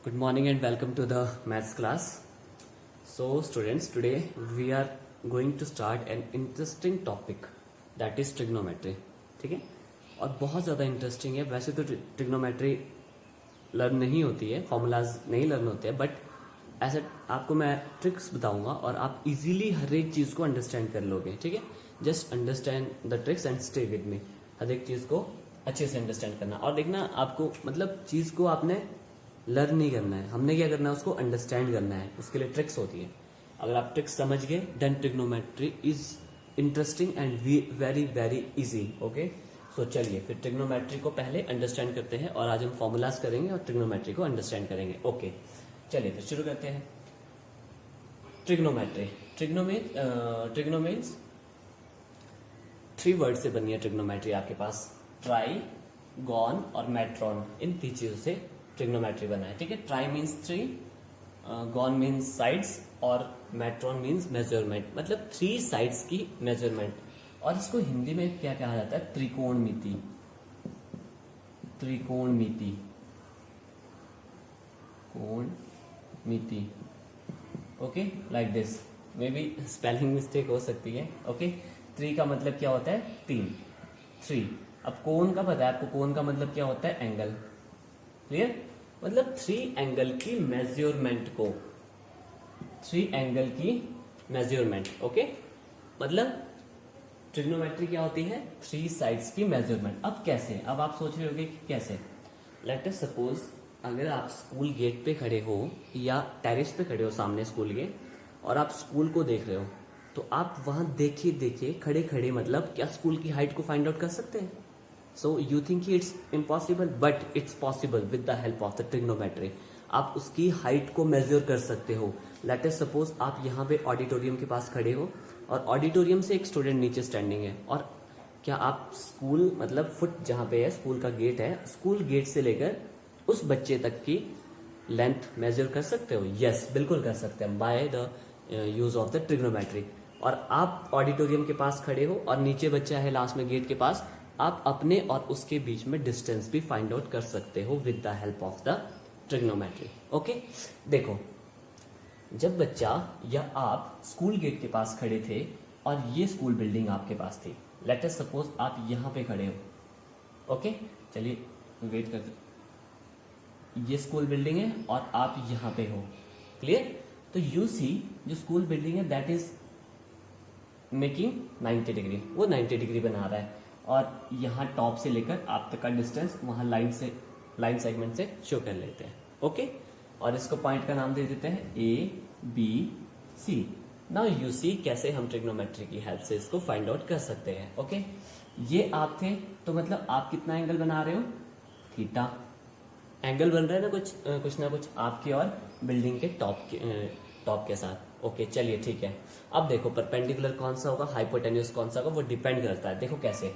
Good morning and welcome to the maths class. So students, today we are going to start an interesting topic that is trigonometry. ठीक है, और बहुत ज़्यादा interesting है. वैसे तो ट्रिग्नोमेट्री लर्न नहीं होती है, फॉर्मूलाज नहीं लर्न होते हैं, बट ऐसे आपको मैं ट्रिक्स बताऊंगा और आप इजीली हर एक चीज़ को अंडरस्टैंड कर लोगे. ठीक है, just understand the tricks and stay with me. हर एक चीज़ को अच्छे से अंडरस्टैंड करना और देखना. आपको मतलब चीज़ को आपने लर्न नहीं करना है, हमने क्या करना है, उसको अंडरस्टैंड करना है. उसके लिए ट्रिक्स होती है. अगर आप ट्रिक्स समझ गए then trigonometry is interesting and very very easy. Okay, so चलिए फिर ट्रिग्नोमेट्री को पहले अंडरस्टैंड करते हैं और आज हम फॉर्मूलाज करेंगे और ट्रिग्नोमेट्री को अंडरस्टैंड करेंगे. ओके, चलिए फिर शुरू करते हैं. ट्रिग्नोमेट्री. ट्रिग्नो मीन्स 3 वर्ड से बनी है ट्रिग्नोमेट्री आपके पास. ट्राई, गॉन और मेट्रॉन, इन 3 चीजों से ट्रिग्नोमेट्री बना है. ठीक है, try means 3, gone means sides और मेट्रॉन मीन्स मेजरमेंट, मतलब 3 साइड्स की मेजरमेंट. और इसको हिंदी में क्या कहा जाता है? त्रिकोणमिति. त्रिकोणमिति, कोणमिति. Okay, like this. Maybe spelling mistake हो सकती है. ओके, 3 का मतलब क्या होता है? 3. अब कोण का पता है आपको? कोण का मतलब क्या होता है? एंगल. क्लियर? मतलब 3 एंगल की मेजरमेंट को, 3 एंगल की मेजरमेंट. ओके, मतलब ट्रिग्नोमेट्री क्या होती है? 3 साइड्स की मेजरमेंट. अब कैसे? अब आप सोच रहे होगे कि कैसे. लेट अस सपोज अगर आप स्कूल गेट पे खड़े हो या टेरेस पे खड़े हो सामने स्कूल के, और आप स्कूल को देख रहे हो, तो आप वहां देखे खड़े खड़े मतलब क्या स्कूल की हाइट को फाइंड आउट कर सकते हैं? So you think it's impossible, but it's possible with the help of the trigonometry. आप उसकी हाइट को मेजर कर सकते हो. लेट अस सपोज आप यहाँ पे ऑडिटोरियम के पास खड़े हो और ऑडिटोरियम से एक स्टूडेंट नीचे स्टैंडिंग है, और क्या आप स्कूल मतलब फुट जहाँ पे है स्कूल का गेट है, स्कूल गेट से लेकर उस बच्चे तक की लेंथ मेजर कर सकते हो? यस, बिल्कुल कर सकते हैं by the use of the trigonometry. और आप ऑडिटोरियम के पास खड़े हो और नीचे बच्चा है लास्ट में गेट के पास, आप अपने और उसके बीच में डिस्टेंस भी फाइंड आउट कर सकते हो with the help of the trigonometry. Okay, देखो, जब बच्चा या आप स्कूल गेट के पास खड़े थे और ये स्कूल बिल्डिंग आपके पास थी. लेट अस सपोज आप यहां पे खड़े हो. ओके, चलिए वेट करते. ये स्कूल बिल्डिंग है और आप यहां पे हो. क्लियर? तो यू सी जो स्कूल बिल्डिंग है दैट इज मेकिंग 90 डिग्री. वो 90 डिग्री बना रहा है और यहाँ टॉप से लेकर आप तक का डिस्टेंस वहां लाइन सेगमेंट से शो कर लेते हैं. ओके, और इसको पॉइंट का नाम दे देते हैं ABC. नाउ यू सी कैसे हम ट्रिग्नोमेट्री की हेल्प से इसको फाइंड आउट कर सकते हैं. ओके, ये आप थे तो मतलब आप कितना एंगल बना रहे हो? थीटा. एंगल बन रहा है ना कुछ आपके और बिल्डिंग के टॉप के साथ. ओके, चलिए ठीक है. अब देखो परपेंडिकुलर कौन सा होगा, हाइपोटेन्यूज कौन सा होगा, वो डिपेंड करता है. देखो कैसे.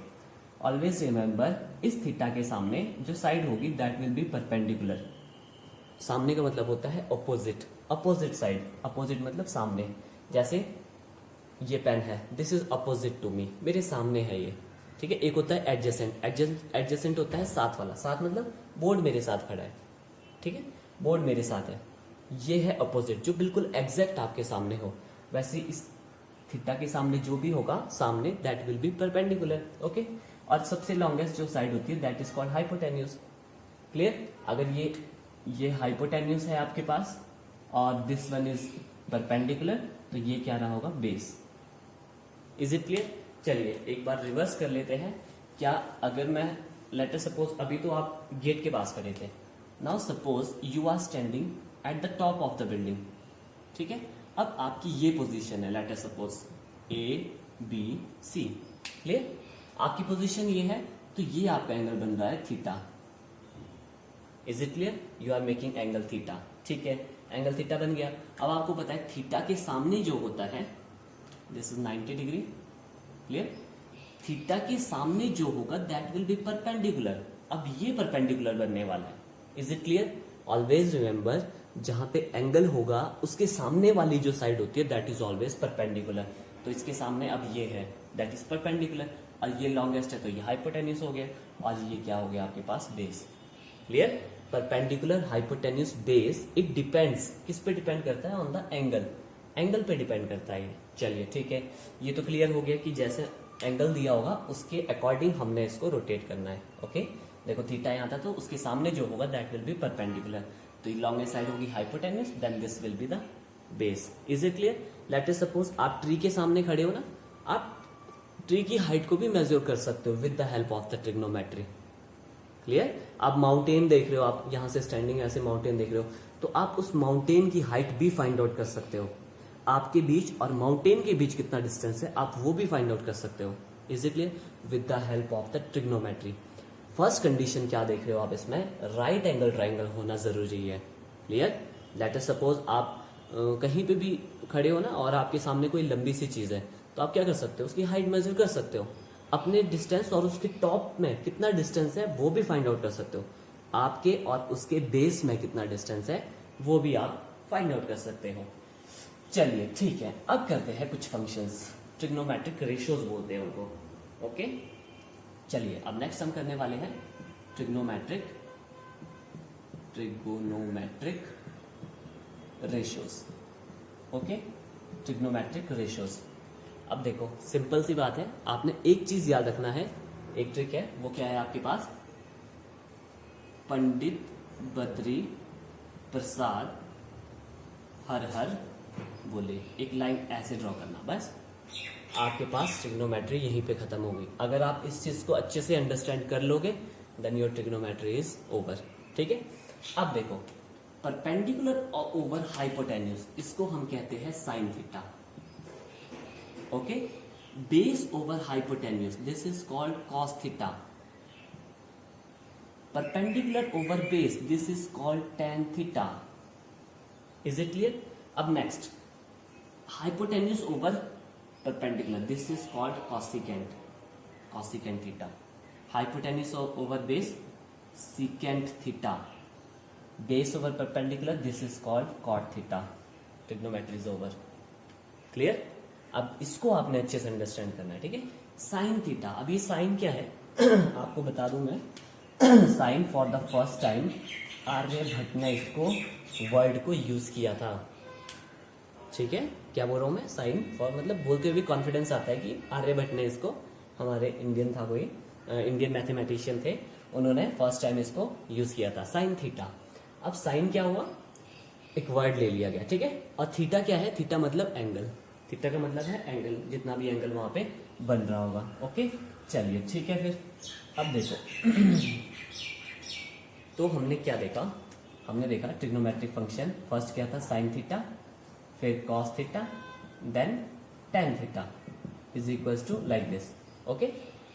ऑलवेज रिमेंबर, इस थीटा के सामने जो साइड होगी दैट विल बी परपेंडिकुलर. सामने का मतलब होता है अपोजिट साइड. अपोजिट मतलब सामने. जैसे ये पेन है, this is opposite to me, मेरे सामने है ये. ठीक है. एक होता है एडजेसेंट. एडजेसेंट होता है साथ वाला. साथ मतलब बोर्ड मेरे साथ खड़ा है. ठीक है, बोर्ड मेरे साथ है. ये है अपोजिट, जो बिल्कुल एग्जैक्ट आपके सामने हो. वैसे इस थीटा के सामने जो भी होगा सामने that will be perpendicular. Okay, और सबसे लॉन्गेस्ट जो साइड होती है that is called hypotenuse. Clear? अगर ये हाइपोटेन्यूज है आपके पास और दिस वन इज परपेंडिकुलर, तो ये क्या रहा होगा? बेस. Is it clear? चलिए एक बार रिवर्स कर लेते हैं. क्या अगर मैं लेट अस सपोज अभी तो आप गेट के पास खड़े थे. Now suppose you are standing at the top of the building. ठीक है, अब आपकी ये पोजीशन है. Let us suppose ABC. Clear? आपकी पोजीशन ये है, तो ये आपका एंगल बन रहा है theta. Is it clear? You are making angle theta. ठीक है, एंगल थीटा बन गया. अब आपको पता है थीटा के सामने जो होता है this is 90 degree. Clear? Theta के सामने जो होगा दैट विल बी परपेंडिकुलर. अब ये परपेंडिकुलर बनने वाला है. Is it clear? Always remember, जहां पे एंगल होगा उसके सामने वाली जो साइड होती है दैट इज ऑलवेज परपेंडिकुलर. तो इसके सामने अब ये है दैट इज परपेंडिकुलर, और ये लॉन्गेस्ट है तो ये हाइपोटेन्यूज हो गया, और ये क्या हो गया आपके पास? Base. Clear? Perpendicular hypotenuse base, it depends, किस पे डिपेंड करता है? ऑन द एंगल, एंगल पे डिपेंड करता है ये। चलिए ठीक है, ये तो क्लियर हो गया कि जैसे एंगल दिया होगा उसके अकॉर्डिंग हमने इसको रोटेट करना है। ओके, देखो थीटा यहाँ था तो उसके सामने जो होगा दैट विल बी परपेंडिकुलर, तो लॉन्गेस्ट साइड होगी hypotenuse, then this will be the base. Is it clear? Let us suppose आप ट्री के सामने खड़े हो ना, आप ट्री की हाइट को भी मेजर कर सकते हो with the help of the trigonometry. Clear? आप माउंटेन देख रहे हो, आप यहां से स्टैंडिंग ऐसे माउंटेन देख रहे हो, तो आप उस माउंटेन की हाइट भी फाइंड आउट कर सकते हो। आपके बीच और माउंटेन के बीच कितना डिस्टेंस है आप वो भी फाइंड आउट कर सकते हो। Is it clear? With the help of the trigonometry. First condition क्या देख रहे हो आप इसमें? राइट एंगल ट्राइंगल होना जरूरी है। क्लियर? लेट अस सपोज आप कहीं पे भी खड़े हो ना और आपके सामने कोई लंबी सी चीज है, तो आप क्या कर सकते हो? उसकी हाइट मेजर कर सकते हो, अपने डिस्टेंस और उसके टॉप में कितना डिस्टेंस है वो भी फाइंड आउट कर सकते हो। आपके और उसके बेस में कितना डिस्टेंस है वो भी आप फाइंड आउट कर सकते हो। चलिए ठीक है, अब करते हैं कुछ फंक्शंस, ट्रिग्नोमेट्रिक रेशियोज बोलते हैं उनको। ओके, चलिए अब नेक्स्ट हम करने वाले हैं trigonometric ratios. Okay, trigonometric ratios. अब देखो सिंपल सी बात है, आपने एक चीज याद रखना है, एक ट्रिक है, वो क्या है आपके पास? पंडित बद्री प्रसाद हर हर बोले, एक लाइन ऐसे ड्रॉ करना, बस आपके पास ट्रिग्नोमेट्री यहीं पे खत्म होगी। अगर आप इस चीज को अच्छे से अंडरस्टैंड कर लोगे then your trigonometry is over. ठीक है, अब देखो परपेंडिकुलर ओवर हाइपोटेन्यूस, इसको हम कहते हैं sine theta. Okay, base over hypotenuse, this is called cos theta. Perpendicular over base, this is called tan theta. Is it clear? अब next, hypotenuse over perpendicular, this is called cosecant theta. Hypotenuse over base, secant theta. Base over perpendicular, this is called cot theta. Trigonometry is over. Clear? अब इसको आपने अच्छे से understand करना है। ठीक है, साइन थीटा, अब ये साइन क्या है आपको बता दूं मैं। Sine for the first time Aryabhata ने इसको वर्ड को यूज किया था। ठीक है, क्या बोल रहा हूं मैं? साइन फॉर मतलब बोलते हुए कॉन्फिडेंस आता है कि आर्यभट्ट ने इसको, हमारे इंडियन था कोई, इंडियन मैथमेटिशियन थे, उन्होंने फर्स्ट टाइम इसको यूज किया था, साइन थीटा। अब साइन क्या हुआ? एक वर्ड ले लिया गया। ठीक है, और थीटा क्या है? थीटा मतलब एंगल, थीटा का मतलब है एंगल, जितना भी एंगल वहां पे बन रहा होगा। ओके, चलिए ठीक है, फिर अब देखो तो हमने क्या देखा? हमने देखा ट्रिग्नोमेट्रिक फंक्शन, फर्स्ट क्या था? साइन थीटा, फिर cos theta, then tan theta is equals to like this. Okay,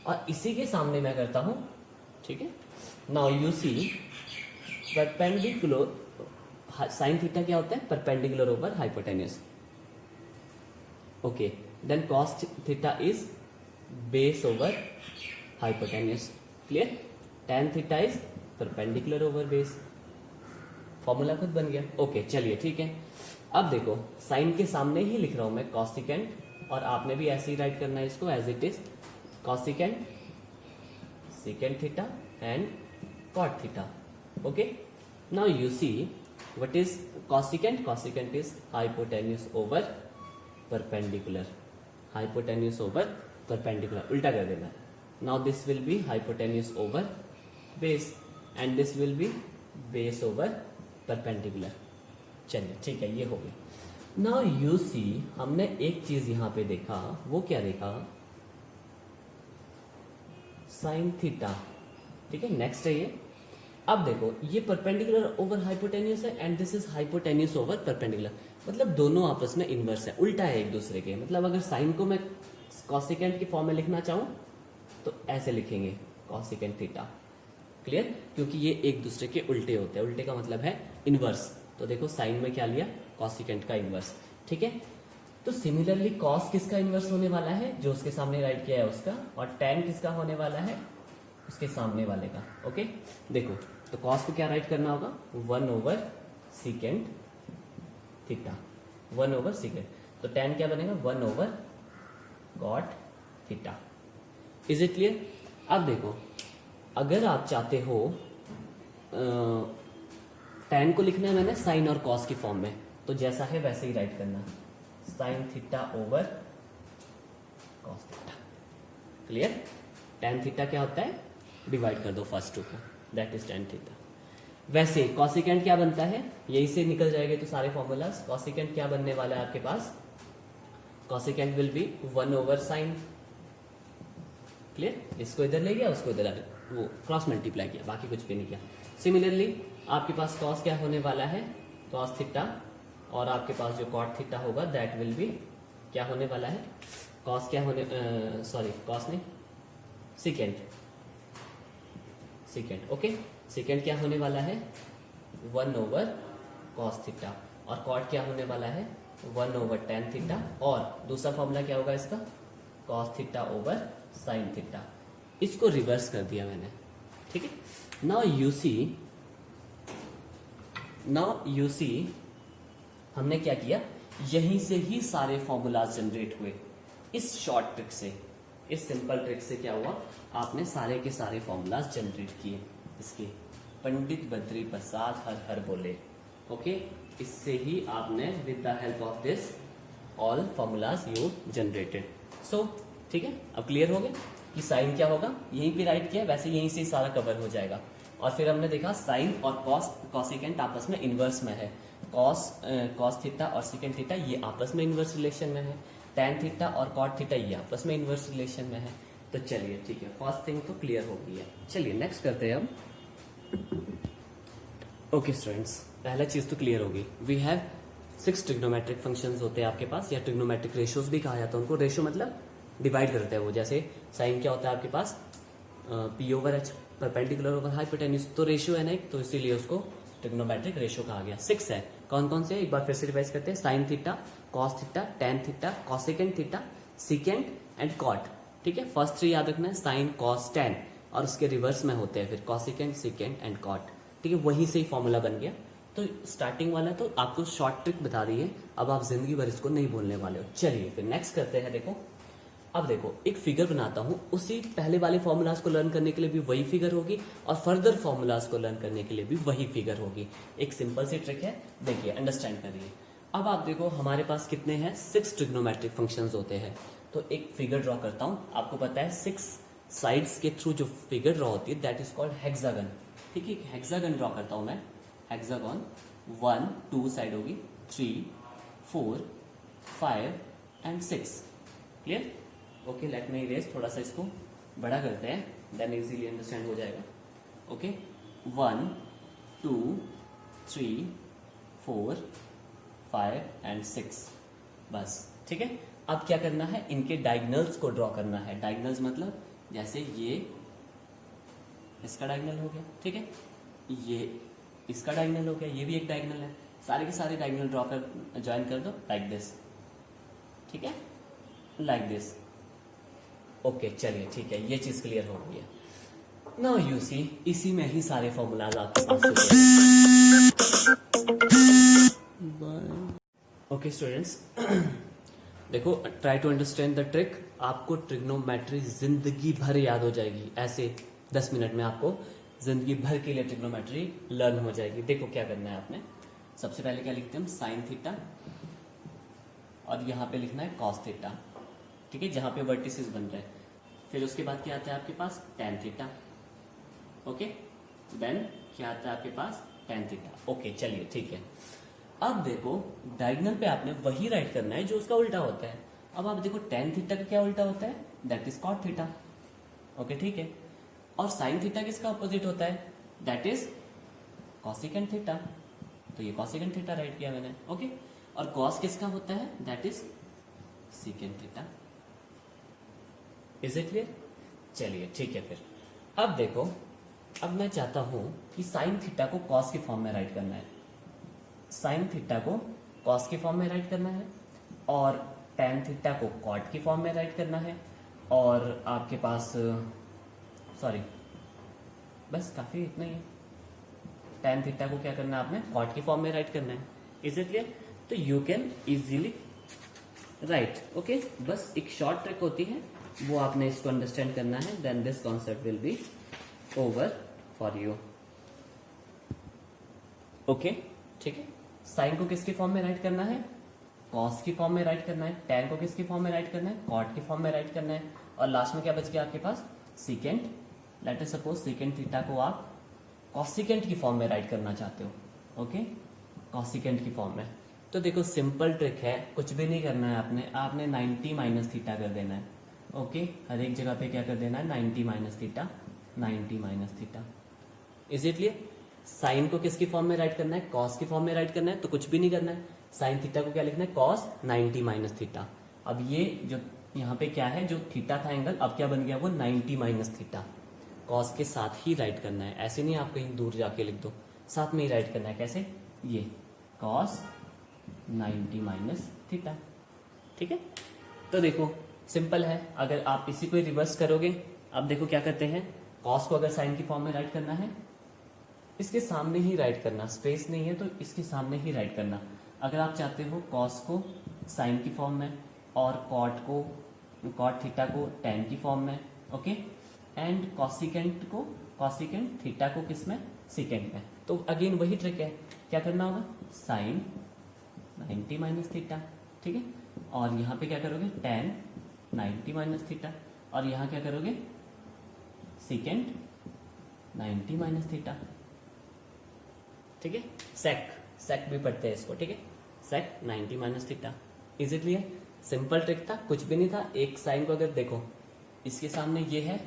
और इसी के सामने मैं करता हूं। ठीक है, now you see perpendicular, sine theta क्या होता है? Perpendicular over hypotenuse. Okay, then cos theta is base over hypotenuse. Clear? Tan theta is perpendicular over base. Formula खुद बन गया। ओके, चलिए ठीक है, अब देखो साइन के सामने ही लिख रहा हूं मैं कॉसिकेंट, और आपने भी ऐसे ही राइट करना है इसको as it is, cosecant, secant theta and cot theta. Okay, now you see what is cosecant? Cosecant is hypotenuse over perpendicular, hypotenuse over perpendicular, उल्टा कर देना। Now this will be hypotenuse over base and this will be base over perpendicular. चलिए ठीक है, ये हो गई। Now you सी, हमने एक चीज यहां पे देखा, वो क्या देखा? Sine theta. ठीक है, नेक्स्ट है ये। अब देखो ये परपेंडिकुलर ओवर हाइपोटेन्यूस है and this is hypotenuse over perpendicular, मतलब दोनों आपस में इनवर्स है, उल्टा है एक दूसरे के। मतलब अगर साइन को मैं कॉसिकेंट की फॉर्म में लिखना चाहूं तो ऐसे लिखेंगे कॉसिकेंट थीटा। क्लियर? क्योंकि ये एक दूसरे के उल्टे होते हैं, उल्टे का मतलब है इनवर्स। तो देखो साइन में क्या लिया? कॉसिकेंट का इनवर्स। ठीक है, तो सिमिलरली कॉस किसका इनवर्स होने वाला है? जो उसके सामने राइट किया है उसका, और टेन किसका होने वाला है? उसके सामने वाले का। ओके, देखो तो कॉस को क्या राइट करना होगा? 1 over secant theta, 1 over secant, तो टेन क्या बनेगा? 1 over cot theta. Is it clear? अब देखो अगर आप चाहते हो tan को लिखना है मैंने साइन और कॉस की फॉर्म में, तो जैसा है वैसे ही राइट करना, sine theta over cos theta. Clear? tan theta क्या होता है, डिवाइड कर दो फर्स्ट टू को, दैट इज tan थीटा। वैसे कॉसिकेंट क्या बनता है, यही से निकल जाएंगे तो सारे फॉर्मूलाज। कॉसिकेंट क्या बनने वाला है आपके पास, cosecant will be 1 over sine. Clear? इसको इधर ले गया, उसको इधर वो क्रॉस मल्टीप्लाई किया, बाकी कुछ भी नहीं किया। सिमिलरली आपके पास कॉस क्या होने वाला है, कॉस थीटा, और आपके पास जो कॉट थीटा होगा दैट विल बी क्या होने वाला है, कॉस क्या होने सॉरी कॉस नहीं सिकेंट, सिकेंट। ओके, सिकेंट क्या होने वाला है 1 ओवर कॉस थीटा, और कॉट क्या होने वाला है 1 ओवर tan थीटा, और दूसरा फॉर्मूला क्या होगा इसका, cos theta over sine theta. इसको रिवर्स कर दिया मैंने, ठीक है। नाउ यू सी हमने क्या किया, यहीं से ही सारे फॉर्मूलाज जनरेट हुए, इस शॉर्ट ट्रिक से, इस सिंपल ट्रिक से क्या हुआ, आपने सारे के सारे फॉर्मूलाज जनरेट किए। इसके पंडित बद्री प्रसाद हर हर बोले, ओके, इससे ही आपने with the help of this all formulas you generated. So ठीक है, अब क्लियर हो गया कि साइन क्या होगा, यहीं पे राइट किया, वैसे यहीं से सारा कवर हो जाएगा। और फिर हमने देखा साइन और कॉसिकेंट आपस में इनवर्स में है, कॉस थीटा और सिकेंट थीटा ये आपस में इनवर्स रिलेशन में है, tan थीटा और कॉट थीटा ये आपस में इनवर्स रिलेशन में है। तो चलिए ठीक है, फर्स्ट थिंग तो क्लियर हो गई है। चलिए नेक्स्ट करते हैं अब। ओके स्टूडेंट्स, पहला चीज तो क्लियर होगी, वी हैव 6 ट्रिग्नोमेट्रिक फंक्शंस होते हैं आपके पास, या ट्रिग्नोमेट्रिक रेशियोज भी कहा जाता है उनको। रेशियो मतलब डिवाइड करते हैं वो, जैसे साइन क्या होता है आपके पास P over H perpendicular over hypotenuse, तो रेशियो है ना एक, तो इसीलिए उसको ट्रिग्नोमेट्रिक रेशियो कहा गया। 6 है, कौन कौन से, एक बार फिर से रिवाइज करते हैं, sine theta, cos theta, tan theta, cosecant theta, secant and cot. ठीक है, फर्स्ट 3 याद रखना है, साइन कॉस tan, और उसके रिवर्स में होते हैं फिर कॉसेकेंट सिकेंट एंड कॉट। ठीक है, वहीं से ही फॉर्मूला बन गया। तो स्टार्टिंग वाला तो आपको शॉर्ट ट्रिक बता दी है, अब आप जिंदगी भर इसको नहीं भूलने वाले हो। चलिए फिर नेक्स्ट करते हैं। देखो अब देखो, एक फिगर बनाता हूं, उसी पहले वाले फॉर्मूलाज को लर्न करने के लिए भी वही फिगर होगी, और फर्दर फॉर्मूलाज को लर्न करने के लिए भी वही फिगर होगी। एक सिंपल सी ट्रिक है, देखिए अंडरस्टैंड करिए। अब आप देखो हमारे पास कितने हैं, 6 ट्रिग्नोमेट्रिक फंक्शंस होते हैं। तो एक फिगर ड्रॉ करता हूं, आपको पता है 6 साइड्स के थ्रू जो फिगर ड्रॉ होती है दैट इज कॉल्ड हेक्सागन। ठीक है, हेक्सागन ड्रॉ करता हूं मैं, हेक्सागन 1 2 साइड होगी, 3 4 5 and 6। Clear? Okay, let me erase, थोड़ा सा इसको बड़ा करते हैं, देन इजीली अंडरस्टैंड हो जाएगा। ओके, 1 2 3 4 5 एंड 6, बस। ठीक है, अब क्या करना है, इनके डायगनल्स को ड्रॉ करना है। डायगनल्स मतलब जैसे ये इसका डायगनल हो गया, ठीक है, ये इसका डायगनल हो गया, ये भी एक डायगनल है, सारे के सारे डायगनल ड्रॉ कर ज्वाइन कर दो लाइक दिस। ठीक है, लाइक दिस। ओके चलिए ठीक है, ये चीज क्लियर हो गई है। नाउ यू सी, इसी में ही सारे फॉर्मूलाज आपके पास। ओके स्टूडेंट्स, देखो try to understand the trick, आपको ट्रिग्नोमेट्री जिंदगी भर याद हो जाएगी, ऐसे 10 मिनट में आपको जिंदगी भर के लिए ट्रिग्नोमेट्री लर्न हो जाएगी। देखो क्या करना है आपने, सबसे पहले क्या लिखते हैं, साइन थीटा, और यहाँ पे लिखना है कॉस थीटा। ठीक है, जहां पे वर्टिसेस बन रहे हैं। फिर उसके बाद क्या आता है आपके पास, tan थीटा। ओके, देन क्या आता है आपके पास, tan थीटा। ओके चलिए ठीक है, अब देखो डायगोनल पे आपने वही राइट करना है जो उसका उल्टा होता है। अब आप देखो tan थीटा का क्या उल्टा होता है, that is cot theta. Okay ठीक है, और sin थीटा किसका ऑपोजिट होता है, दैट इज cosecant थीटा। तो ये cosecant थीटा राइट किया मैंने। ओके, और cos किसका होता है, that is secant theta. Is it clear? चलिए ठीक है, फिर अब देखो, अब मैं चाहता हूं कि साइन थीटा को कॉस की फॉर्म में राइट करना है, साइन थीटा को कॉस की फॉर्म में राइट करना है, और tan थीटा को कॉट की फॉर्म में राइट करना है, और आपके पास सॉरी बस काफी इतना ही है, tan थीटा को क्या करना है आपने, कॉट की फॉर्म में राइट करना है। Is it clear? तो you can easily write. Okay, बस एक शॉर्ट ट्रिक होती है, वो आपने इसको अंडरस्टैंड करना है, then this concept will be over for you. Okay ठीक है। साइन को किसके फॉर्म में राइट करना है, कॉस की फॉर्म में राइट करना है। टैन को किसकी फॉर्म में राइट करना है, कॉट की फॉर्म में राइट करना है। और लास्ट में क्या बच गया आपके पास, secant. Let us suppose secant theta को आप कॉसिकेंट की फॉर्म में राइट करना चाहते हो, ओके, कॉसिकेंट की फॉर्म में। तो देखो सिंपल ट्रिक है, कुछ भी नहीं करना है आपने 90 माइनस थीटा कर देना है, ओके। हर एक जगह पे क्या कर देना है, 90 minus theta, 90 minus theta. Is it clear. Sine को किसकी फॉर्म में राइट करना है, कॉस की फॉर्म में राइट करना है, तो कुछ भी नहीं करना है। साइन थीटा को क्या लिखना है, कॉस 90 माइनस थीटा। अब ये जो यहाँ पे क्या है, जो थीटा था एंगल, अब क्या बन गया, वो 90 माइनस थीटा। कॉस के साथ ही राइट करना है, ऐसे नहीं आप कहीं दूर जाके लिख दो, साथ में ही राइट करना है। कैसे, ये कॉस 90 माइनस थीटा, ठीक है। तो देखो सिंपल है, अगर आप इसी को रिवर्स करोगे, अब देखो क्या करते हैं, कॉस को अगर साइन की फॉर्म में राइट करना है, इसके सामने ही राइट करना, स्पेस नहीं है तो इसके सामने ही राइट करना। अगर आप चाहते हो कॉस को साइन की फॉर्म में और कॉट थीटा को टैन की फॉर्म में, ओके, एंड कॉसिकेंट थीटा को किस में, सीकेंट में, तो अगेन वही ट्रिक है, क्या करना होगा, साइन 90 माइनस थीटा, ठीक है, और यहाँ पे क्या करोगे, टैन 90 माइनस थीटा, और यहाँ क्या करोगे, सीकेंट 90 माइनस थीटा, ठीक है। सेक भी पढ़ते हैं इसको, ठीक है, सेक 90 minus theta. Is it clear. Simple trick था, कुछ भी नहीं था। एक साइन को अगर देखो इसके सामने ये है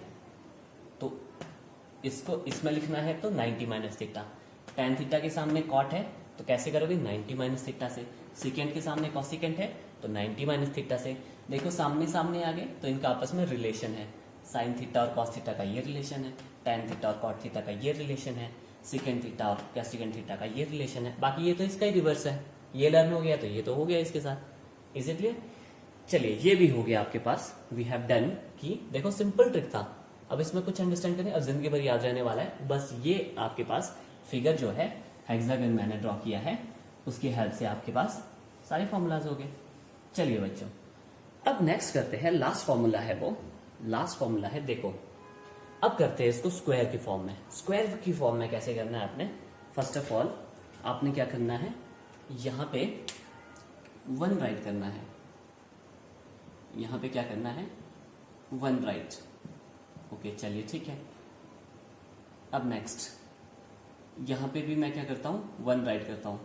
तो इसको इसमें लिखना है तो 90 माइनस थीटा। टैन थीटा के सामने कॉट है तो कैसे करोगे, 90 माइनस थीटा से। सीकेंट के सामने कॉसिकेंट है तो 90 माइनस थीटा से। देखो सामने सामने आ गए तो इनका आपस में रिलेशन है, साइन थीटा और कॉस थीटा का ये रिलेशन है, टैन थीटा और कॉट थीटा का ये रिलेशन है, सीकेंट थीटा और कैसिकेंट थीटा का ये रिलेशन है। बाकी ये तो इसका ही रिवर्स है, ये लर्न हो गया तो ये तो हो गया इसके साथ। Is it clear. चलिए ये भी हो गया आपके पास, वी हैव डन कि देखो सिंपल ट्रिक था। अब इसमें कुछ अंडरस्टैंड करें और जिंदगी भर याद रहने वाला है। बस ये आपके पास फिगर जो है हेक्सागन मैंने ड्रॉ किया है, उसकी हेल्प से आपके पास सारे फॉर्मूलाज हो गए। चलिए बच्चों अब नेक्स्ट करते हैं, लास्ट फॉर्मूला है वो, लास्ट फॉर्मूला है, देखो अब करते हैं इसको स्क्वायर की फॉर्म में। स्क्वायर की फॉर्म में कैसे करना है आपने, फर्स्ट ऑफ ऑल आपने क्या करना है, यहां पे 1 राइट करना है, यहां पे क्या करना है, 1 राइट, ओके चलिए ठीक है। अब नेक्स्ट यहां पे भी मैं क्या करता हूं, 1 राइट करता हूं,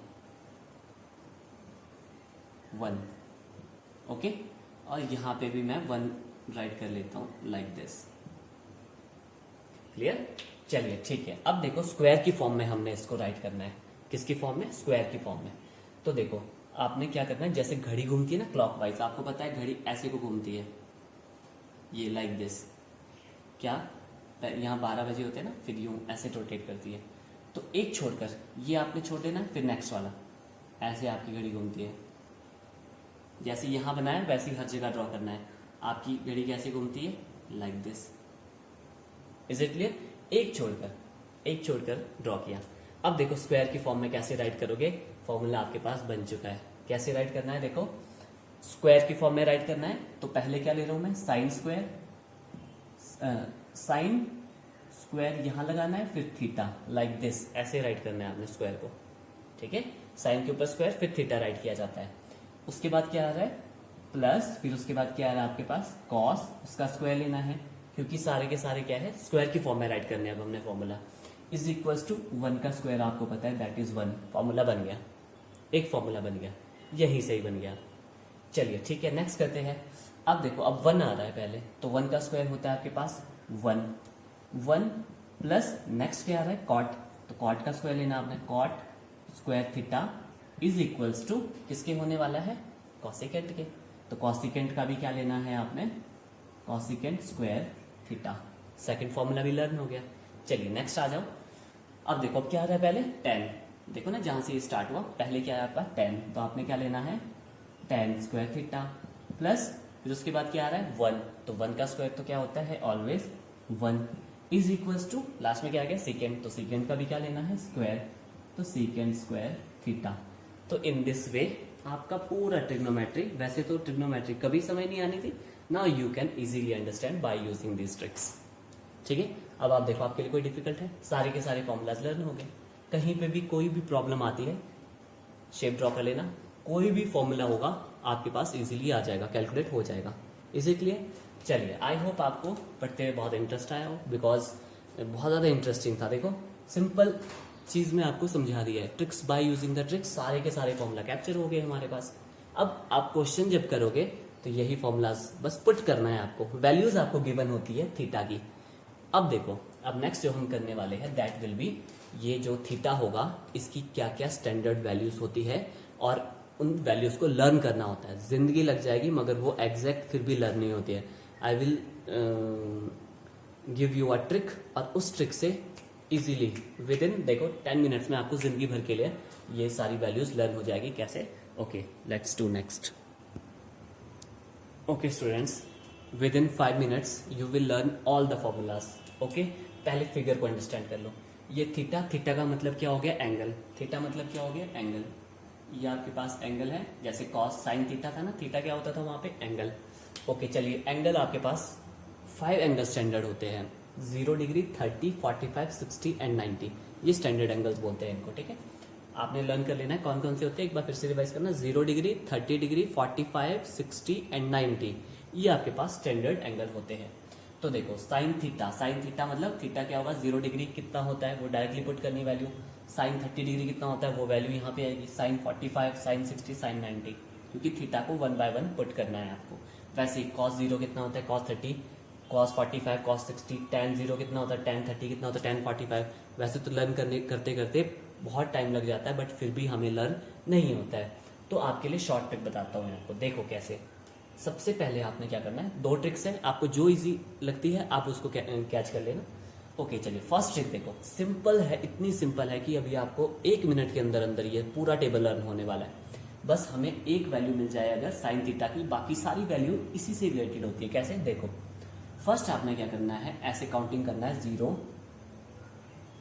1, ओके, और यहां पे भी मैं 1 राइट कर लेता हूं लाइक दिस। क्लियर। चलिए ठीक है। अब देखो स्क्वायर की फॉर्म में हमने इसको राइट करना है, किसकी फॉर्म में, स्क्वायर की फॉर्म में। तो देखो आपने क्या करना है, जैसे घड़ी घूमती है ना क्लॉकवाइज, आपको पता है घड़ी ऐसे को घूमती है, ये लाइक दिस, क्या यहाँ 12 बजे होते हैं ना, फिर यूं ऐसे रोटेट करती है। तो एक छोड़कर ये आपने छोड़ देना, फिर नेक्स्ट वाला, ऐसे आपकी घड़ी घूमती है। जैसे यहां बनाया वैसे ही हर जगह ड्रॉ करना है। आपकी घड़ी कैसे घूमती है, like this. Is it clear. एक छोड़कर ड्रॉ किया। अब देखो स्क्वायर की फॉर्म में कैसे राइट करोगे, फॉर्मूला आपके पास बन चुका है। कैसे राइट करना है, देखो स्क्वायर की फॉर्म में राइट करना है तो पहले क्या ले रहा हूं मैं, साइन स्क्वायर, साइन स्क्वायर यहां लगाना है, फिर थीटा, लाइक दिस, ऐसे राइट करना है आपने स्क्वायर को, ठीक है। साइन के ऊपर स्क्वायर फिर थीटा राइट किया जाता है। उसके बाद क्या आ रहा है, प्लस, फिर उसके बाद क्या आ रहा है आपके पास, कॉस, उसका स्क्वायर लेना है, क्योंकि सारे के सारे क्या है, स्क्वायर की फॉर्म में राइट करने हैं। अब हमने फॉर्मूला इज इक्वल्स टू 1 का स्क्वायर आपको पता है, दैट इज 1। फॉर्मूला बन गया, एक फॉर्मूला बन गया, यही सही बन गया। चलिए ठीक है, नेक्स्ट करते हैं। अब देखो अब 1 आ रहा है पहले, तो 1 का स्क्वायर होता है आपके पास 1 प्लस नेक्स्ट क्या आ रहा है, कॉट, तो कॉट का स्क्वायर लेना आपने, cot square theta is equals to किसके होने वाला है, कॉसिकेंट के। तो कॉसिकेंट का भी क्या लेना है आपने, cosecant square theta. Second formula भी लर्न हो गया। चलिए नेक्स्ट आ जाओ। अब देखो अब क्या आ रहा है, पहले tan, देखो ना जहां से ये स्टार्ट हुआ, पहले क्या है आपका tan, तो आपने क्या लेना है, tan स्क्वायर थीटा, प्लस फिर उसके बाद क्या आ रहा है 1, तो 1 का स्क्वायर तो क्या होता है always 1, is equals to last में क्या आ गया, सेकेंड, तो सेकेंड का भी क्या लेना है, स्क्वायर, तो सेकेंड स्क्वायर थीटा। तो इन दिस वे आपका पूरा ट्रिग्नोमेट्री, वैसे तो ट्रिग्नोमेट्री कभी समझ नहीं आनी थी, now you can easily understand by using these tricks. ठीक है, अब आप देखो आपके लिए कोई डिफिकल्ट है, सारे के सारे फॉर्मूलाज लर्न हो गए। कहीं पे भी कोई भी प्रॉब्लम आती है शेप ड्रॉ कर लेना, कोई भी फॉर्मूला होगा आपके पास इजीली आ जाएगा, कैलकुलेट हो जाएगा। इसी के लिए चलिए, आई होप आपको पढ़ते हुए बहुत इंटरेस्ट आया हो, बिकॉज बहुत ज़्यादा इंटरेस्टिंग था। देखो सिंपल चीज़ में आपको समझा दिया है, tricks by using the tricks, सारे के सारे फॉर्मूला कैप्चर हो गए हमारे पास। अब आप क्वेश्चन जब करोगे तो यही फॉर्मूलाज बस पुट करना है आपको, वैल्यूज आपको गिवन होती है थीटा की। अब देखो, अब नेक्स्ट जो हम करने वाले हैं दैट विल बी, ये जो थीटा होगा इसकी क्या क्या स्टैंडर्ड वैल्यूज होती है और उन वैल्यूज को लर्न करना होता है। जिंदगी लग जाएगी मगर वो एग्जैक्ट फिर भी लर्न नहीं होती है। I will give you a trick, और उस ट्रिक से इजीली विद इन देखो 10 मिनट्स में आपको जिंदगी भर के लिए ये सारी वैल्यूज लर्न हो जाएगी। कैसे? Okay, let's do next. Okay students, with in 5 minutes you will learn all the formulas. Okay, पहले फिगर को अंडरस्टैंड कर लो। ये थीटा, थीटा का मतलब क्या हो गया? एंगल। थीटा मतलब क्या हो गया? एंगल। ये आपके पास एंगल है, जैसे कॉस साइन थीटा था ना, थीटा क्या होता था वहां पे? एंगल। ओके चलिए, एंगल आपके पास 5 एंगल स्टैंडर्ड होते हैं, 0 डिग्री, 30, 45, 60 एंड 90। ये स्टैंडर्ड एंगल्स बोलते हैं इनको, ठीक है? आपने लर्न कर लेना है कौन कौन से होते हैं, एक बार फिर से रिवाइज करना। 0 डिग्री, 30 डिग्री, 45, 60 एंड 90, ये आपके पास स्टैंडर्ड एंगल होते हैं। तो देखो साइन थीटा, साइन थीटा मतलब थीटा क्या होगा? 0 डिग्री कितना होता है वो डायरेक्टली पुट करनी वैल्यू। साइन 30 डिग्री कितना होता है वो वैल्यू यहाँ पे आएगी। साइन 45, साइन 60, साइन 90, क्योंकि थीटा को 1 बाय 1 पुट करना है आपको। वैसे ही कॉस 0 कितना होता है? Cos 30, cos 45, cos 60। टैन 0 कितना होता है? टैन 30 कितना होता है? टैन 45। वैसे तो लर्न करते करते बहुत टाइम लग जाता है, बट फिर भी हमें लर्न नहीं होता है। तो आपके लिए शॉर्ट ट्रिक बताता हूँ आपको, देखो कैसे। सबसे पहले आपने क्या करना है, 2 ट्रिक्स है, आपको जो इजी लगती है आप उसको कैच कर लेना। ओके चलिए, फर्स्ट ट्रिक देखो, सिंपल है, इतनी सिंपल है कि अभी आपको 1 मिनट के अंदर अंदर ये पूरा टेबल लर्न होने वाला है। बस हमें एक वैल्यू मिल जाए अगर साइन थीटा की, बाकी सारी वैल्यू इसी से रिलेटेड होती है। कैसे? देखो फर्स्ट आपने क्या करना है, ऐसे काउंटिंग करना है, 0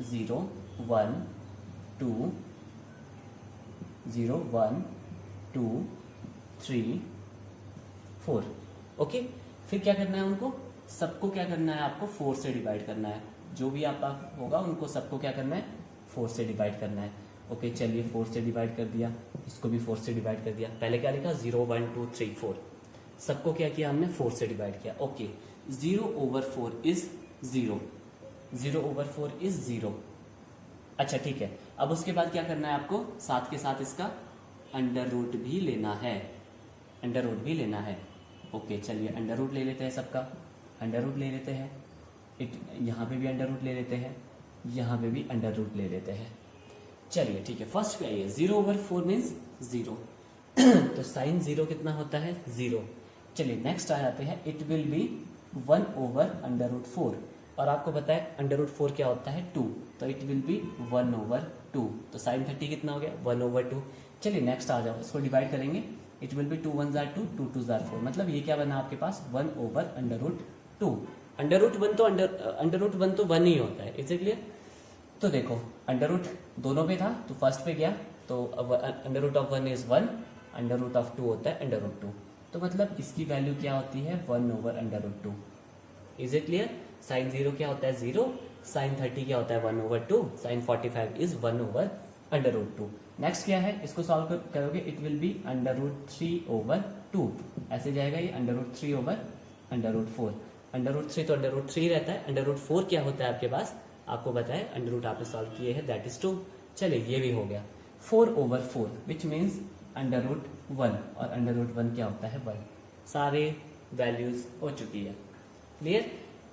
0 1 2 0 1 2 3 4। ओके, फिर क्या करना है, उनको सबको क्या करना है, आपको 4 से डिवाइड करना है। जो भी आपका होगा उनको सबको क्या करना है, 4 से डिवाइड करना है। ओके चलिए, 4 से डिवाइड कर दिया, इसको भी 4 से डिवाइड कर दिया। पहले क्या लिखा? 0 1 2 3 4। सबको क्या किया हमने? 4 से डिवाइड किया। Okay, 0/4 is 0, 0/4 is 0। अच्छा ठीक है, अब उसके बाद क्या करना है आपको? साथ के साथ इसका अंडर रूट भी लेना है, अंडर रूट भी लेना है। ओके चलिए, अंडर रूट ले लेते हैं सबका, अंडर रूट ले लेते हैं, यहाँ पे भी अंडर रूट ले लेते हैं, यहाँ पे भी अंडर रूट ले लेते हैं। चलिए ठीक है, फर्स्ट क्या है? 0/4 मीन्स 0। तो साइन 0 कितना होता है? 0। चलिए नेक्स्ट आ जाते हैं, इट विल बी 1/√4, और आपको पता है √4 क्या होता है? 2, तो इट विल बी 1/2। तो साइन 30 कितना हो गया? 1/2। चलिए नेक्स्ट आ जाओ, इसको डिवाइड करेंगे, it will be 2 1 jar 2, 2 2 jar 4, मतलब ये क्या बना आपके पास? 1/√2। अंडर रूट 1 तो 1 ही होता है, इज इट क्लियर? तो देखो अंडर रूट दोनों पे था, तो फर्स्ट पे गया, तो under root of 1 is 1, under root of 2 होता है अंडर रूट 2। तो मतलब इसकी वैल्यू क्या होती है? 1/√2। Is it clear? साइन 0 क्या होता है? 0। साइन 30 क्या होता है? 1/2। Sign 45 is 1/√2। नेक्स्ट क्या है, इसको सॉल्व करोगे, इट विल बी √3/2। ऐसे जाएगा ये, √3/4। √3 तो √3 रहता है, √4 क्या होता है आपके पास? आपको बताया, अंडर रूट आपने सॉल्व किए हैं, दैट इज 2। चलिए ये भी हो गया। 4/4 विच मीन्स √1, और √1 क्या होता है? 1। सारे वैल्यूज हो चुकी है, क्लियर?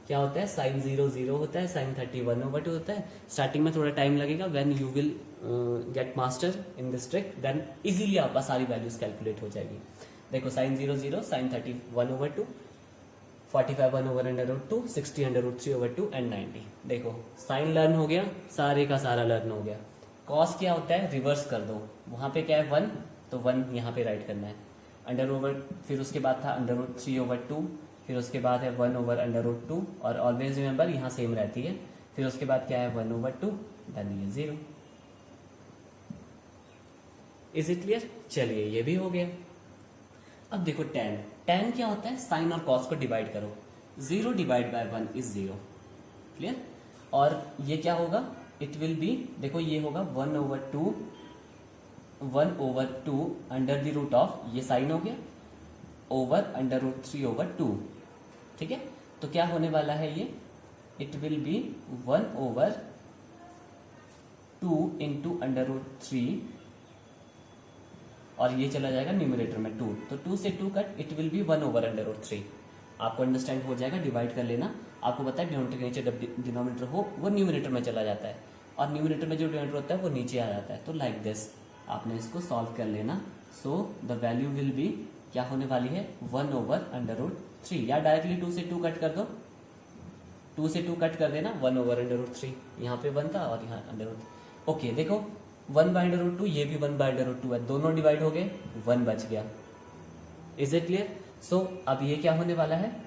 क्या होता है? साइन 0 0 होता है, साइन 30 1/2 होता है। स्टार्टिंग में थोड़ा टाइम लगेगा, when you will get master in this trick, then easily आपका सारी वैल्यूज कैलकुलेट हो जाएगी। देखो साइन 0 0, साइन 30 1/2, 45 1/√2, 60 √3/2 एंड 90। देखो साइन लर्न हो गया, सारे का सारा लर्न हो गया। कॉस क्या होता है? रिवर्स कर दो, वहां पे क्या है? 1, तो 1 यहाँ पे राइट करना है। फिर उसके बाद था √3/2, फिर उसके बाद है 1/√2, और ऑलवेज रिमेंबर यहाँ सेम रहती है। फिर उसके बाद क्या है? 1/2, देन ये 0। Is it clear? चलिए ये भी हो गया। अब देखो tan, tan क्या होता है? साइन और कॉस को डिवाइड करो, 0 डिवाइड बाय 1 इज 0, क्लियर? और ये क्या होगा? इट विल बी, देखो ये होगा 1/2 अंडर द रूट ऑफ, ये साइन हो गया, ओवर √3/2, ठीक है। तो क्या होने वाला है ये, इट विल बी 1/2 इंटू √3, और ये चला जाएगा न्यूमरेटर में 2, तो 2 से 2 कट, इट विल बी 1/√3। आपको अंडरस्टैंड हो जाएगा, डिवाइड कर लेना। आपको पता है डिनोमिनेटर के नीचे जब डिनोमिनेटर हो वो न्यूमरेटर में चला जाता है, और न्यूमरेटर में जो डिनोमिनेटर होता है वो नीचे आ जाता है। तो लाइक दिस आपने इसको सॉल्व कर लेना। So the value will be, क्या होने वाली है, 1/√3, या डायरेक्टली 2 से 2 कट कर दो, 2 से 2 कट कर देना, 1/√3, यहाँ पे 1 था और यहाँ √, ओके। देखो 1/√2, ये भी 1/√2 है, दोनों डिवाइड हो गए, 1 बच गया। Is it clear? सो अब ये क्या होने वाला है,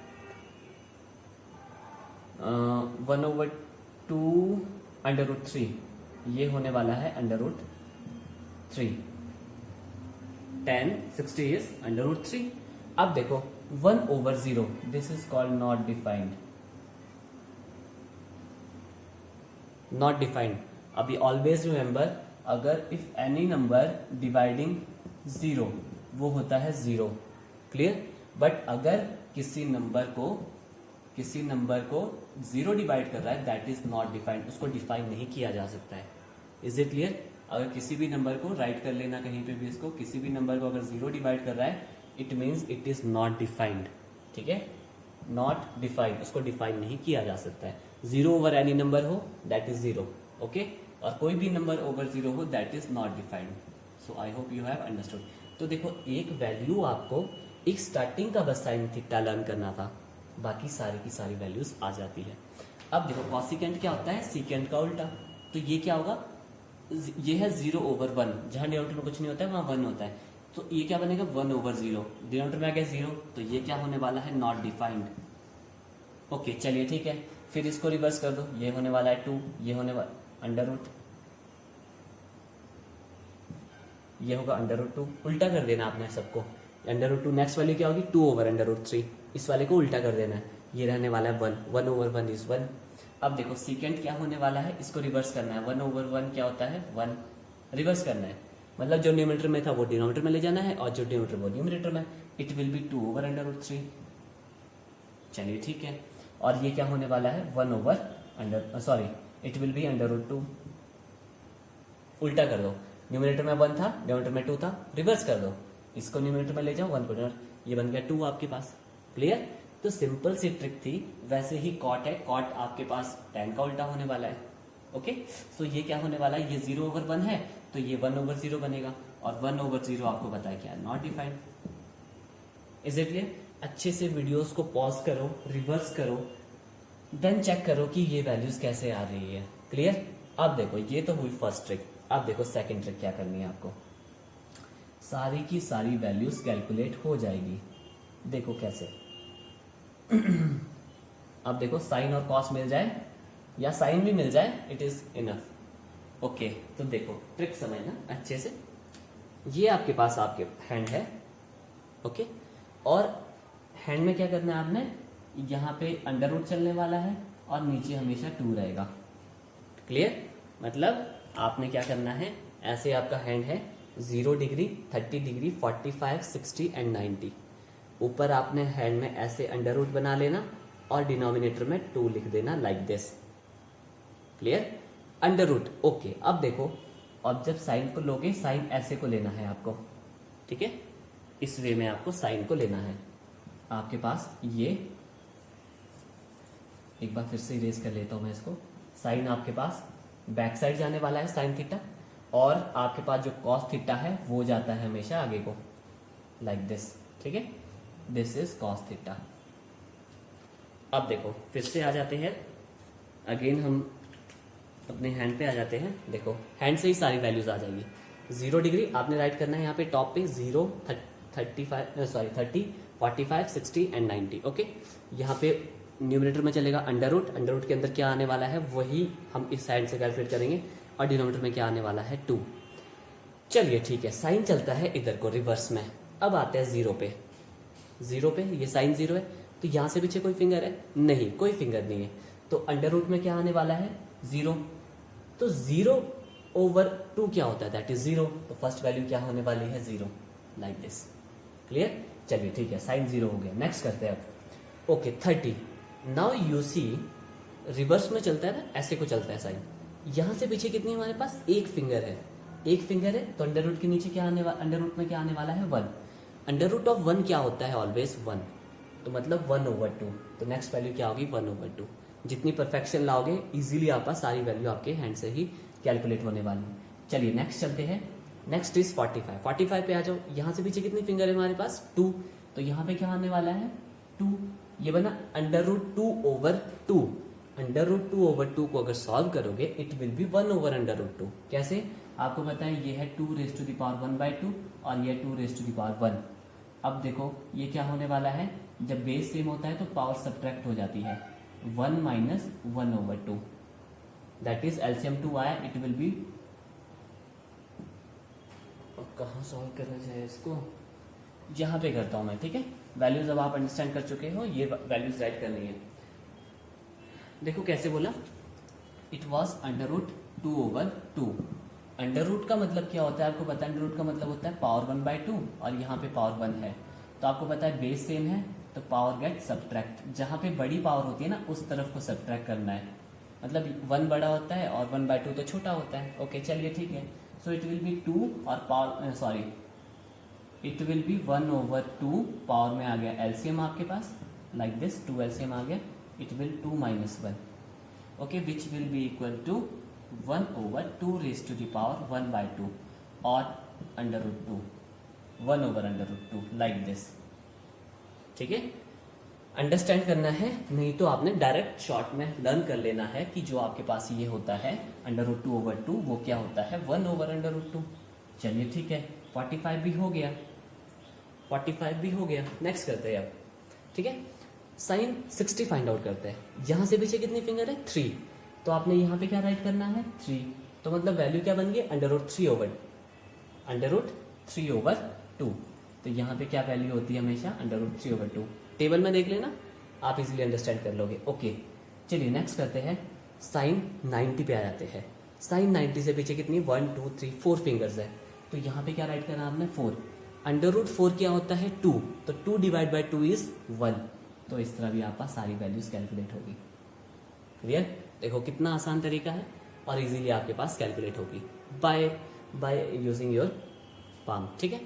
1/2 √3, ये होने वाला है √3, 10 60 इज √3। अब देखो 1/0, this is called not defined, not defined. अभी ऑलवेज रिमेंबर, अगर इफ एनी नंबर डिवाइडिंग 0, वो होता है 0, क्लियर। बट अगर किसी नंबर को 0 डिवाइड कर रहा है, दैट इज नॉट डिफाइंड, उसको डिफाइन नहीं किया जा सकता है। Is it clear? अगर किसी भी नंबर को राइट कर लेना कहीं पे भी, इसको किसी भी नंबर को अगर 0 डिवाइड कर रहा है, it means it is not defined, ठीक है, नॉट डिफाइंड, उसको डिफाइन नहीं किया जा सकता है। 0 ओवर एनी नंबर हो, दैट इज 0, ओके, और कोई भी नंबर ओवर 0 हो, that is not defined. So I hope you have understood. तो देखो एक वैल्यू आपको एक स्टार्टिंग का बस साइन थीटा लर्न करना था, बाकी सारी की सारी वैल्यूज आ जाती है। अब देखो कॉसिकेंट क्या होता है, सीकेंट का उल्टा। तो ये क्या होगा, ये है 0/1, जहां डिनोमिनेटर में कुछ नहीं होता है वहां 1 होता है, तो ये क्या बनेगा 1/0, डिनोमिनेटर में आ गया 0, तो ये क्या होने वाला है, नॉट डिफाइंड। ओके चलिए ठीक है, फिर इसको रिवर्स कर दो, ये होने वाला है 2, ये होने वाला अंडर ये होगा √2, उल्टा कर देना आपने सबको, √2, नेक्स्ट वाली क्या होगी 2/√3, इस वाले को उल्टा कर देना है, ये रहने वाला है 1/1 इज 1। अब देखो सीकेंट क्या होने वाला है, इसको रिवर्स करना है, 1/1 क्या होता है 1, रिवर्स करना है, मतलब जो न्यूमरेटर में था वो डिनोमिनेटर में ले जाना है, और जो डिनोमिनेटर वो न्यूमरेटर में, इट विल बी 2/√3। चलिए ठीक है, और ये क्या होने वाला है इट विल बी √2, उल्टा कर दो, न्यूमरेटर में 1 था, डिनोमिनेटर में 2 था, रिवर्स कर दो, इसको न्यूमरेटर में ले जाओ, 1 को ये बन गया 2 आपके पास, क्लियर। तो सिंपल सी ट्रिक थी। वैसे ही कॉट है, कॉट आपके पास tan का उल्टा होने वाला है, ओके। सो ये क्या होने वाला है, ये 0/1 है, तो ये 1/0 बनेगा, और 1/0 आपको पता है क्या, not defined. Is it clear? अच्छे से वीडियोस को पॉज करो, रिवर्स करो, देन चेक करो कि ये वैल्यूज कैसे आ रही है, क्लियर। अब देखो ये तो हुई फर्स्ट ट्रिक, अब देखो सेकंड ट्रिक क्या करनी है आपको, सारी की सारी वैल्यूज कैलकुलेट हो जाएगी। देखो कैसे अब देखो साइन और कॉस मिल जाए या साइन भी मिल जाए, इट इज इनफ, ओके। तो देखो ट्रिक समझना अच्छे से, ये आपके पास आपके हैंड है, ओके, और हैंड में क्या करना है आपने, यहाँ पे √ चलने वाला है और नीचे हमेशा 2 रहेगा, क्लियर। मतलब आपने क्या करना है, ऐसे आपका हैंड है 0 डिग्री 30 डिग्री 45 60 एंड 90, ऊपर आपने हैंड में ऐसे √ बना लेना और डिनोमिनेटर में 2 लिख देना, लाइक दिस, क्लियर, √ ओके। अब देखो, अब जब साइन को लोगे, साइन ऐसे को लेना है आपको, ठीक है, इस वे में आपको साइन को लेना है। आपके पास ये, एक बार फिर से इरेज कर लेता हूं मैं इसको, साइन आपके पास बैक साइड जाने वाला है साइन थीटा, और आपके पास जो कॉस थीटा है वो जाता है हमेशा आगे को, लाइक दिस, ठीक है, दिस इज कॉस थीटा। अब देखो फिर से आ जाते हैं, अगेन हम अपने हैंड पे आ जाते हैं। देखो हैंड से ही सारी वैल्यूज आ जाएगी। 0 डिग्री आपने राइट करना है यहाँ पे टॉप पे 0 30 45 60 एंड 90, ओके। यहाँ पे न्यूमरेटर में चलेगा √, के अंदर क्या आने वाला है वही हम इस साइड से कैलकुलेट करेंगे, और डिनोमिनेटर में क्या आने वाला है 2। चलिए ठीक है, साइन चलता है इधर को रिवर्स में। अब आते हैं 0 पे, 0 पे ये साइन 0 है, तो यहाँ से पीछे कोई फिंगर है नहीं, कोई फिंगर नहीं है, तो √ में क्या आने वाला है 0, तो 0/2 क्या होता है, दैट इज 0, तो फर्स्ट वैल्यू क्या होने वाली है 0, लाइक दिस। क्लियर? चलिए ठीक है, साइन 0 हो गया। नेक्स्ट करते हैं अब। Okay 30। Now you see reverse में चलता है ना, ऐसे को चलता है साइन। यहां से पीछे कितनी हमारे पास एक फिंगर है, एक फिंगर है, तो अंडर रूट के नीचे क्या आने वाला, अंडर रूट में क्या आने वाला है 1। अंडर रूट ऑफ 1 क्या होता है, ऑलवेज 1, तो मतलब 1/2। तो नेक्स्ट वैल्यू क्या होगी 1/2। जितनी परफेक्शन लाओगे इजीली आपका सारी वैल्यू आपके हैंड से ही कैलकुलेट होने वाली है। चलिए नेक्स्ट चलते हैं। Next is 45। 45 पे आ जाओ। यहां से पीछे कितनी फिंगर है हमारे पास 2, तो यहाँ पे क्या आने वाला है 2। ये बना √2/2। √2/2 को अगर सॉल्व करोगे इट विल बी 1/√2। कैसे? आपको पता है ये है 2⁻1/2 और ये 2⁻1। अब देखो ये क्या होने वाला है, जब बेस सेम होता है तो पावर सब्ट्रैक्ट हो जाती है, 1 - 1/2, दैट इज एलसीएम 2 आया, इट विल बी, कहाँ सॉल्व करना चाहिए इसको, यहां पे करता हूं मैं, ठीक है। वैल्यूज अब आप अंडरस्टैंड कर चुके हो, ये वैल्यूज राइट करनी है। देखो कैसे बोला, इट वॉज √2/2। अंडर रूट का मतलब क्या होता है आपको पता है, अंडर रूट का मतलब होता है पावर 1/2 और यहाँ पे पावर 1 है, तो आपको पता है बेस सेम है तो पावर गेट सब्ट्रैक्ट, जहाँ पे बड़ी पावर होती है ना उस तरफ को सब्ट्रैक्ट करना है, मतलब 1 बड़ा होता है और 1/2 तो छोटा होता है। ओके चलिए ठीक है, सो इट विल बी 2 और power sorry it will be 1/2, power में आ गया एलसीएम आपके पास, लाइक दिस 2 एलसीएम आ गया, it will 2 - 1, okay, which will be equal to 1/2 और √2, 1/√2, लाइक दिस। ठीक है, अंडरस्टैंड करना है, नहीं तो आपने डायरेक्ट शॉर्ट में लर्न कर लेना है कि जो आपके पास ये होता है √2/2 वो क्या होता है 1/√2। चलिए ठीक है, 45 भी हो गया, 45 भी हो गया। नेक्स्ट करते हैं अब, ठीक है, साइन 60 फाइंड आउट करते हैं। यहां से पीछे कितनी फिंगर है 3, तो आपने यहाँ पे क्या राइट करना है 3, तो मतलब वैल्यू क्या बन गई √3/2। तो यहाँ पे क्या वैल्यू होती है हमेशा √3/2। टेबल में देख लेना, आप इजीली अंडरस्टैंड कर लोगे। ओके चलिए नेक्स्ट करते हैं, साइन 90 पे आ जाते हैं। साइन 90 से पीछे कितनी 1 2 3 4 फिंगर्स है, तो यहाँ पे क्या राइट करना आपने 4। √4 क्या होता है 2, तो 2/2 इज 1, तो इस तरह भी आपका सारी वैल्यूज कैलकुलेट होगी। क्लियर? देखो कितना आसान तरीका है और इजीली आपके पास कैलकुलेट होगी बाय यूजिंग योर पाम। ठीक है,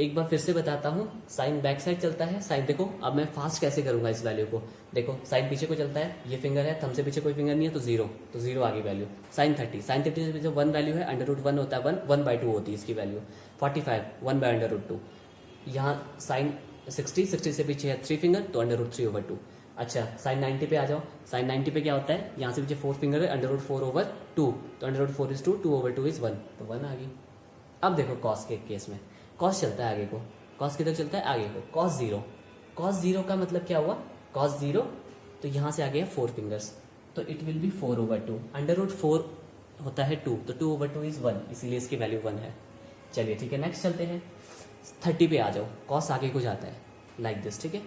एक बार फिर से बताता हूँ, साइन बैक साइड चलता है। साइन देखो, अब मैं फास्ट कैसे करूंगा इस वैल्यू को, देखो साइन पीछे को चलता है, ये फिंगर है, थंब से पीछे कोई फिंगर नहीं है तो 0, तो 0 आगे वैल्यू। साइन 30 से पीछे 1 वैल्यू है, √1 होता है 1/2 होती है इसकी वैल्यू। 45 1/√2। यहाँ साइन 60 से पीछे है 3 फिंगर, तो √3/2। अच्छा साइन 90 पे आ जाओ। साइन 90 पे क्या होता है, यहाँ से पीछे 4 फिंगर है, √4/2, तो √4 इज 2, 2/2 इज 1, तो 1 आ गई। अब देखो कॉस के केस में, कॉस चलता है आगे को, कॉस किधर चलता है आगे को, cos 0। cos 0 का मतलब क्या हुआ, cos 0, तो यहाँ से आ गया 4 फिंगर्स, तो इट विल बी 4/2। √4 होता है 2, तो 2/2 इज 1, इसीलिए इसकी वैल्यू 1 है। चलिए ठीक है, नेक्स्ट चलते हैं, 30 पे आ जाओ। cos आगे को जाता है लाइक दिस, ठीक है,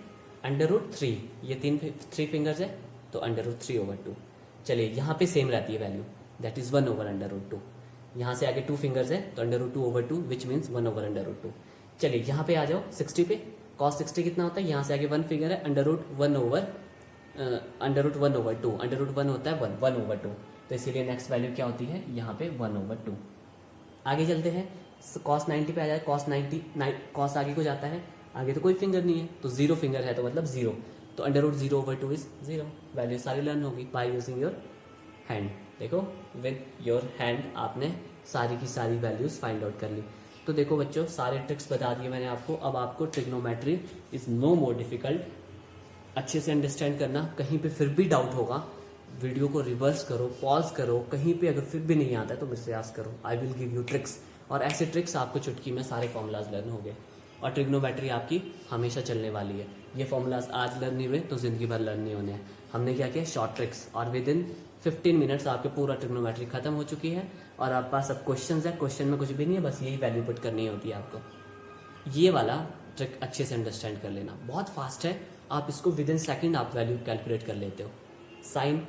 √3, ये 3 फिंगर्स है, तो √3/2। चलिए यहाँ पे सेम रहती है वैल्यू, दैट इज 1/√2। यहाँ से आगे 2 फिंगर्स है, तो √2/2 विच मीन्स 1/√2। चलिए यहाँ पे आ जाओ 60 पे, cos 60 कितना होता है, यहाँ से आगे 1 फिंगर है, √1/2, √1 होता है 1/2, तो इसीलिए नेक्स्ट वैल्यू क्या होती है यहाँ पे 1/2। आगे चलते हैं, cos 90 पे आ जाए, cos आगे को जाता है, आगे तो कोई फिंगर नहीं है, तो 0 फिंगर है, तो मतलब 0, तो √0/2 इज 0। वैल्यू सारी लर्न होगी बाय यूजिंग योर हैंड। देखो विद योर हैंड आपने सारी की सारी वैल्यूज फाइंड आउट कर ली। तो देखो बच्चों, सारे ट्रिक्स बता दिए मैंने आपको, अब आपको trigonometry is no more difficult. अच्छे से अंडरस्टैंड करना, कहीं पे फिर भी डाउट होगा वीडियो को रिवर्स करो, पॉज करो, कहीं पे अगर फिर भी नहीं आता है तो मुझसे आस्क करो, I will give you tricks. और ऐसे ट्रिक्स आपको चुटकी में सारे फॉर्मूलाज लर्न हो गए, और ट्रिग्नोमेट्री आपकी हमेशा चलने वाली है। ये फॉर्मूलाज आज लर्न नहीं हुए तो जिंदगी भर लर्न नहीं होने हैं। हमने क्या किया, शॉर्ट ट्रिक्स, और विद इन 15 मिनट्स आपके पूरा ट्रिग्नोमेट्री खत्म हो चुकी है, और आपके पास अब क्वेश्चन है, क्वेश्चन में कुछ भी नहीं है, बस यही वैल्यू पुट करनी होती है आपको। ये वाला ट्रिक अच्छे से अंडरस्टैंड कर लेना, बहुत फास्ट है, आप इसको विद इन सेकेंड आप वैल्यू कैलकुलेट कर लेते हो। साइन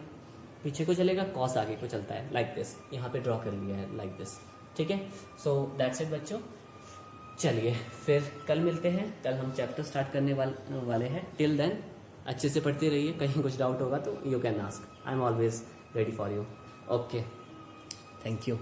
पीछे को चलेगा, कॉस आगे को चलता है, लाइक दिस, यहाँ पे ड्रॉ कर लिया है लाइक दिस, ठीक है। सो दैट्स इट बच्चों, चलिए फिर कल मिलते हैं, कल हम चैप्टर स्टार्ट करने वाले हैं। टिल देन अच्छे से पढ़ते रहिए, कहीं कुछ डाउट होगा तो you can ask, I am always ready for you. Okay, thank you.